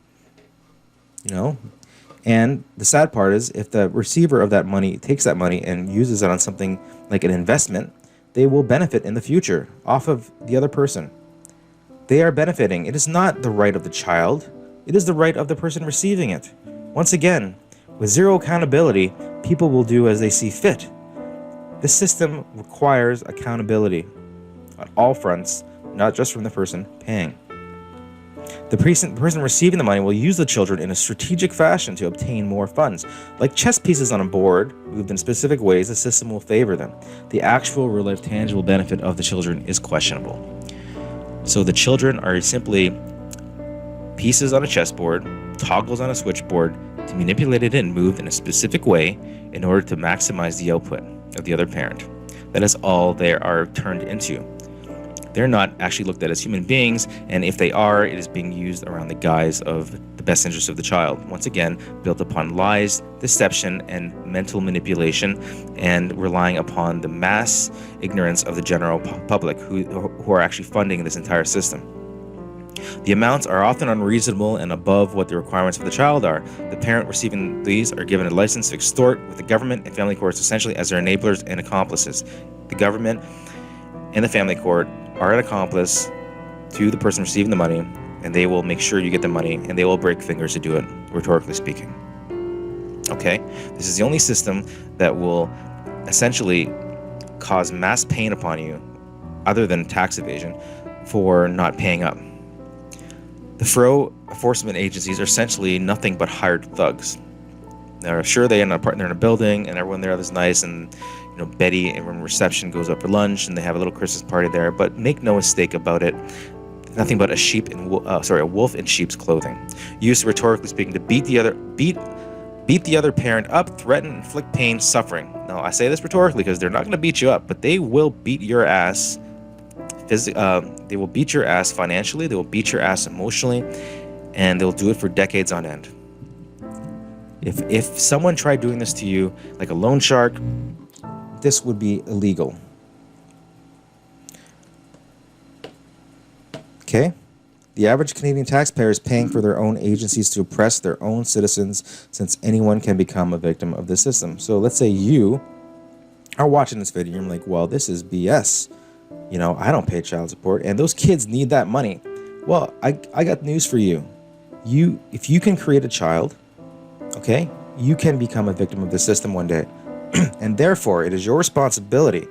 And the sad part is, if the receiver of that money takes that money and uses it on something like an investment, they will benefit in the future off of the other person. They are benefiting. It is not the right of the child. It is the right of the person receiving it. Once again, with zero accountability, people will do as they see fit. This system requires accountability on all fronts, not just from the person paying. The person receiving the money will use the children in a strategic fashion to obtain more funds. Like chess pieces on a board, moved in specific ways, the system will favor them. The actual real-life tangible benefit of the children is questionable. So the children are simply pieces on a chessboard, toggles on a switchboard, to be manipulated and moved in a specific way in order to maximize the output of the other parent. That is all they are turned into. They're not actually looked at as human beings, and if they are, it is being used around the guise of the best interest of the child. Once again, built upon lies, deception, and mental manipulation, and relying upon the mass ignorance of the general public who are actually funding this entire system. The amounts are often unreasonable and above what the requirements of the child are. The parent receiving these are given a license to extort, with the government and family courts essentially as their enablers and accomplices. The government and the family court are an accomplice to the person receiving the money, and they will make sure you get the money, and they will break fingers to do it, rhetorically speaking. Okay? This is the only system that will essentially cause mass pain upon you, other than tax evasion, for not paying up. The fro enforcement agencies are essentially nothing but hired thugs. Now, sure, they're in a building, and everyone there is nice, and Betty and reception goes up for lunch, and they have a little Christmas party there. But make no mistake about it, nothing but a wolf in sheep's clothing. Used rhetorically speaking to beat the other parent up, threaten, inflict pain, suffering. Now, I say this rhetorically because they're not going to beat you up, but they will beat your ass. They will beat your ass financially. They will beat your ass emotionally, and they'll do it for decades on end. If someone tried doing this to you, like a loan shark, this would be illegal. Okay? The average Canadian taxpayer is paying for their own agencies to oppress their own citizens, since anyone can become a victim of the system. So let's say you are watching this video and you're like, well, this is BS. I don't pay child support, and those kids need that money. Well, I got news for you. If you can create a child, okay, you can become a victim of the system one day. And therefore, it is your responsibility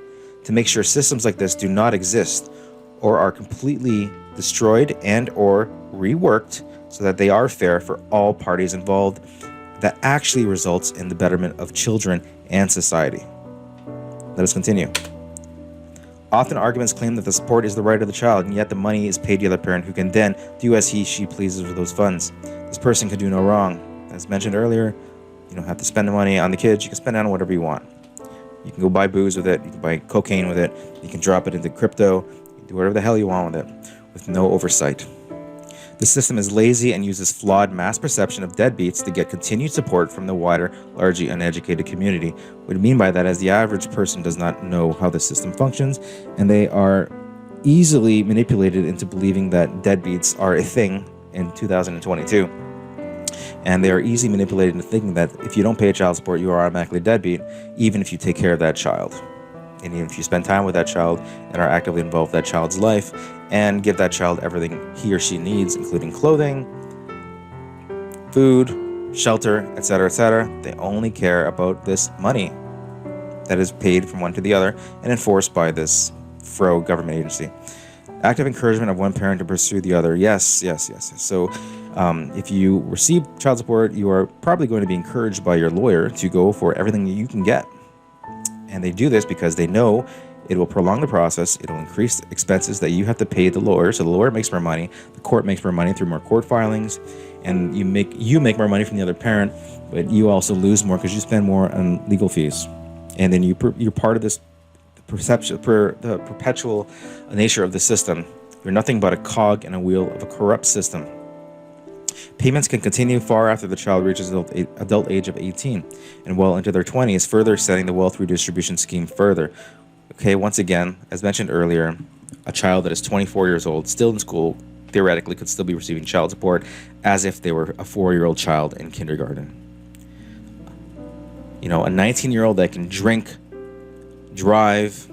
to make sure systems like this do not exist or are completely destroyed and or reworked so that they are fair for all parties involved, that actually results in the betterment of children and society. Let us continue. Often arguments claim that the support is the right of the child, and yet the money is paid to the other parent, who can then do as she pleases with those funds. This person can do no wrong. as mentioned earlier, you don't have to spend the money on the kids. You can spend it on whatever you want. You can go buy booze with it. You can buy cocaine with it. You can drop it into crypto. You can do whatever the hell you want with it with no oversight. The system is lazy and uses flawed mass perception of deadbeats to get continued support from the wider, largely uneducated community. What I mean by that is the average person does not know how the system functions, and they are easily manipulated into believing that deadbeats are a thing in 2022. And they are easily manipulated into thinking that if you don't pay child support, you are automatically a deadbeat, even if you take care of that child. And even if you spend time with that child and are actively involved in that child's life and give that child everything he or she needs, including clothing, food, shelter, etc., etc., they only care about this money that is paid from one to the other and enforced by this fro government agency. Active encouragement of one parent to pursue the other. Yes. So if you receive child support, you are probably going to be encouraged by your lawyer to go for everything that you can get. And they do this because they know it will prolong the process. It will increase expenses that you have to pay the lawyer. So the lawyer makes more money. The court makes more money through more court filings. And you make more money from the other parent, but you also lose more because you spend more on legal fees. And then you're part of this the perpetual nature of the system. You're nothing but a cog in a wheel of a corrupt system. Payments can continue far after the child reaches adult age of 18 and well into their 20s, further extending the wealth redistribution scheme further. Okay, once again, as mentioned earlier, a child that is 24 years old, still in school, theoretically could still be receiving child support as if they were a 4-year-old child in kindergarten. You know, a 19-year-old that can drink, drive,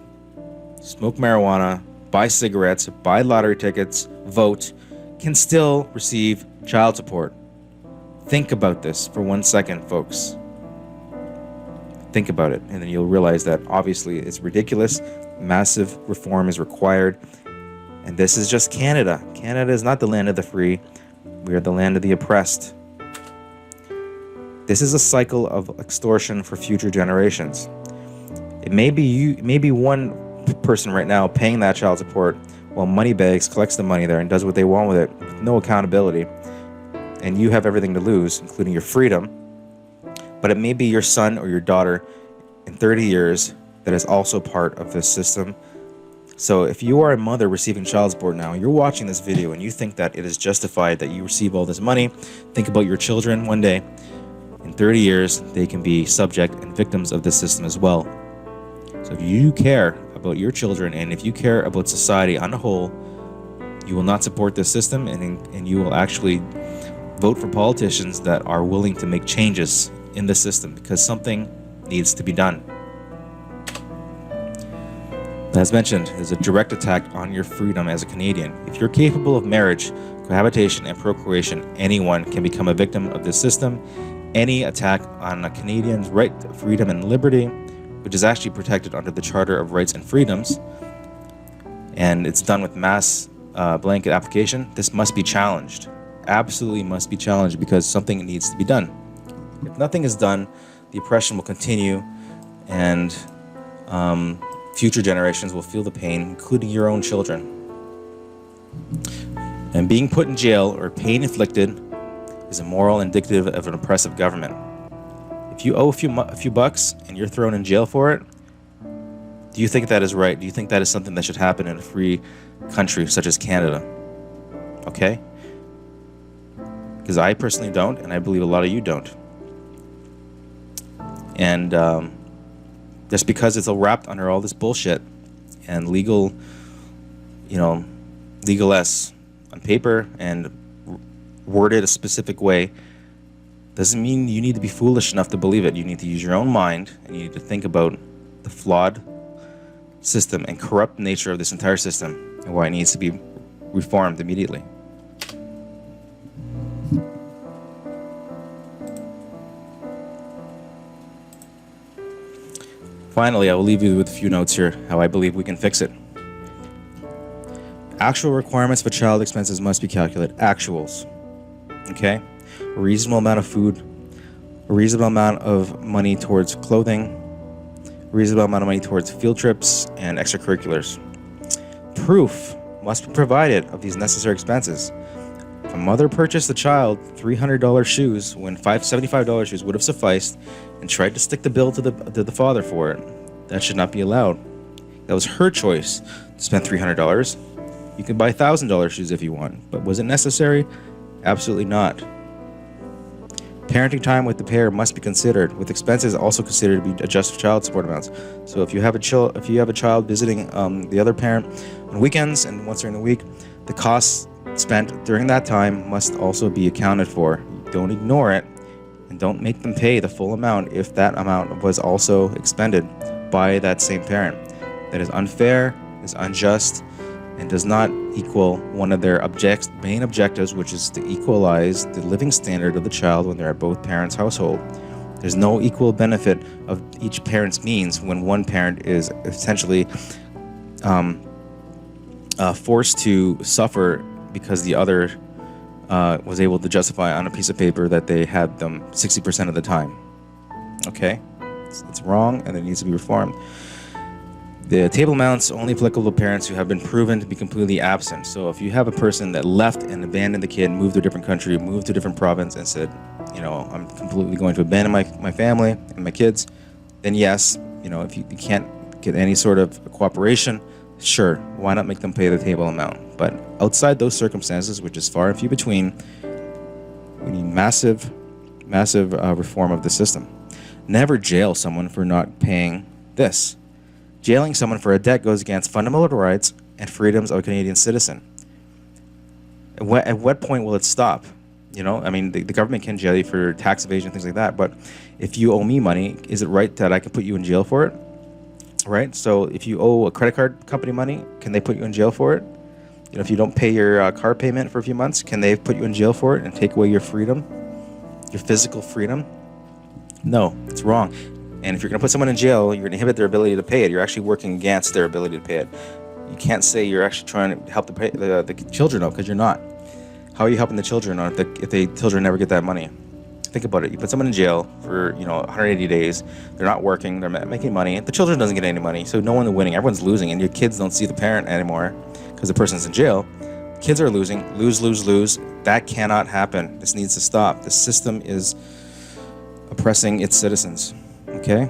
smoke marijuana, buy cigarettes, buy lottery tickets, vote, can still receive child support. Think about this for 1 second, folks. Think about it, and then you'll realize that obviously it's ridiculous. Massive reform is required, and this is just Canada. Canada is not the land of the free. We are the land of the oppressed. This is a cycle of extortion for future generations. It may be one person right now paying that child support while Moneybags collects the money there and does what they want with it, with no accountability. And you have everything to lose, including your freedom. But it may be your son or your daughter in 30 years that is also part of this system. So if you are a mother receiving child support now, you're watching this video and you think that it is justified that you receive all this money, think about your children one day. In 30 years, they can be subject and victims of this system as well. So if you care about your children and if you care about society on the whole, you will not support this system, and you will actually vote for politicians that are willing to make changes in the system, because something needs to be done. As mentioned, there's a direct attack on your freedom as a Canadian. If you're capable of marriage, cohabitation, and procreation, anyone can become a victim of this system. Any attack on a Canadian's right to freedom and liberty, which is actually protected under the Charter of Rights and Freedoms, and it's done with mass blanket application, this must be challenged. Absolutely must be challenged, because something needs to be done. If nothing is done, the oppression will continue, and future generations will feel the pain, including your own children. And being put in jail or pain inflicted is immoral and indicative of an oppressive government. If you owe a few bucks and you're thrown in jail for it, do you think that is right? Do you think that is something that should happen in a free country such as Canada? Okay? Because I personally don't, and I believe a lot of you don't. And just because it's all wrapped under all this bullshit and legal, legal-less on paper and worded a specific way, doesn't mean you need to be foolish enough to believe it. You need to use your own mind, and you need to think about the flawed system and corrupt nature of this entire system and why it needs to be reformed immediately. Finally, I will leave you with a few notes here, how I believe we can fix it. Actual requirements for child expenses must be calculated. Actuals. Okay? A reasonable amount of food, a reasonable amount of money towards clothing, a reasonable amount of money towards field trips and extracurriculars. Proof must be provided of these necessary expenses. If a mother purchased the child $300 shoes when $75 shoes would have sufficed, and tried to stick the bill to the father for it, that should not be allowed. That was her choice to spend $300. You can buy $1,000 shoes if you want, but was it necessary? Absolutely not. Parenting time with the pair must be considered, with expenses also considered to be adjusted child support amounts. So if you have a child visiting the other parent on weekends and once during the week, the costs spent during that time must also be accounted for. Don't ignore it, and don't make them pay the full amount if that amount was also expended by that same parent. That is unfair, is unjust, and does not equal one of their main objectives, which is to equalize the living standard of the child when they're at both parents' household. There's no equal benefit of each parent's means when one parent is essentially forced to suffer because the other was able to justify on a piece of paper that they had them 60% of the time. Okay? It's wrong, and it needs to be reformed. The table amounts only applicable to parents who have been proven to be completely absent. So if you have a person that left and abandoned the kid, moved to a different country, moved to a different province, and said, I'm completely going to abandon my family and my kids, then yes, if you can't get any sort of cooperation, sure, why not make them pay the table amount? But outside those circumstances, which is far and few between, we need massive reform of the system. Never jail someone for not paying this. Jailing someone for a debt goes against fundamental rights and freedoms of a Canadian citizen. At what point will it stop? The government can jail you for tax evasion, things like that. But if you owe me money, is it right that I can put you in jail for it? Right? So if you owe a credit card company money, can they put you in jail for it? If you don't pay your car payment for a few months, can they put you in jail for it and take away your freedom, your physical freedom? No, it's wrong. And if you're going to put someone in jail, you're going to inhibit their ability to pay it. You're actually working against their ability to pay it. You can't say you're actually trying to help the children out, because you're not. How are you helping the children out if the children never get that money? Think about it. You put someone in jail for 180 days. They're not working. They're making money. The children doesn't get any money, so no one's winning. Everyone's losing, and your kids don't see the parent anymore because the person's in jail. Kids are losing. Lose. That cannot happen. This needs to stop. The system is oppressing its citizens. Okay?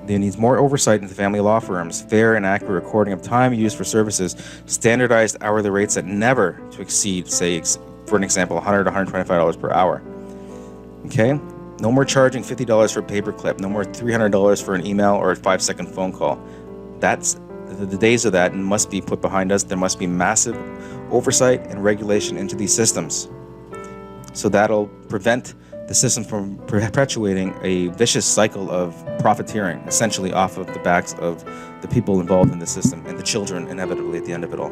There needs more oversight into family law firms, fair and accurate recording of time used for services, standardized hourly rates that never to exceed, say, for an example, $100 to $125 per hour. Okay? No more charging $50 for a paperclip. No more $300 for an email or a 5-second phone call. That's the days of that, and must be put behind us. There must be massive oversight and regulation into these systems. So that'll prevent the system from perpetuating a vicious cycle of profiteering, essentially off of the backs of the people involved in the system and the children, inevitably, at the end of it all.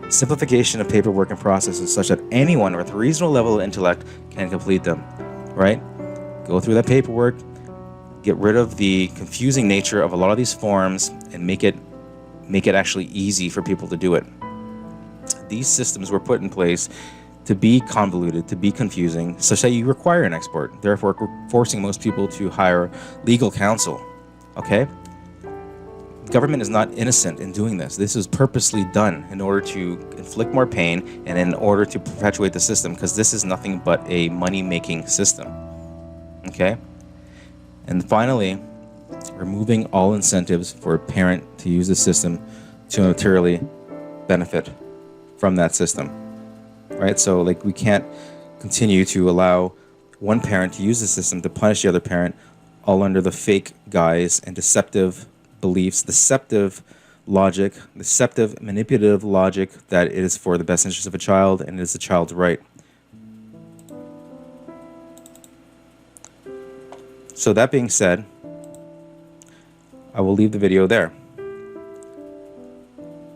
Simplification of paperwork and processes such that anyone with a reasonable level of intellect can complete them, right? Go through that paperwork, get rid of the confusing nature of a lot of these forms, and make it actually easy for people to do it. These systems were put in place to be convoluted, to be confusing, such that you require an expert, therefore forcing most people to hire legal counsel. Okay? The government is not innocent in doing this. This is purposely done in order to inflict more pain and in order to perpetuate the system, because this is nothing but a money-making system. Okay? And finally, removing all incentives for a parent to use the system to materially benefit from that system. Right? So we can't continue to allow one parent to use the system to punish the other parent, all under the fake guise and deceptive beliefs, deceptive logic, deceptive manipulative logic that it is for the best interest of a child and it is the child's right. So that being said, I will leave the video there.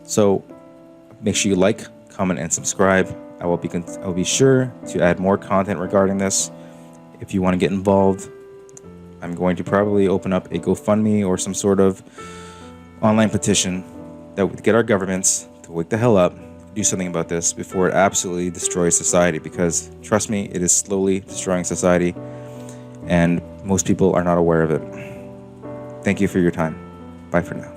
So make sure you like, comment, and subscribe. I will be sure to add more content regarding this. If you want to get involved, I'm going to probably open up a GoFundMe or some sort of online petition that would get our governments to wake the hell up, do something about this before it absolutely destroys society, because trust me, it is slowly destroying society and most people are not aware of it. Thank you for your time. Bye for now.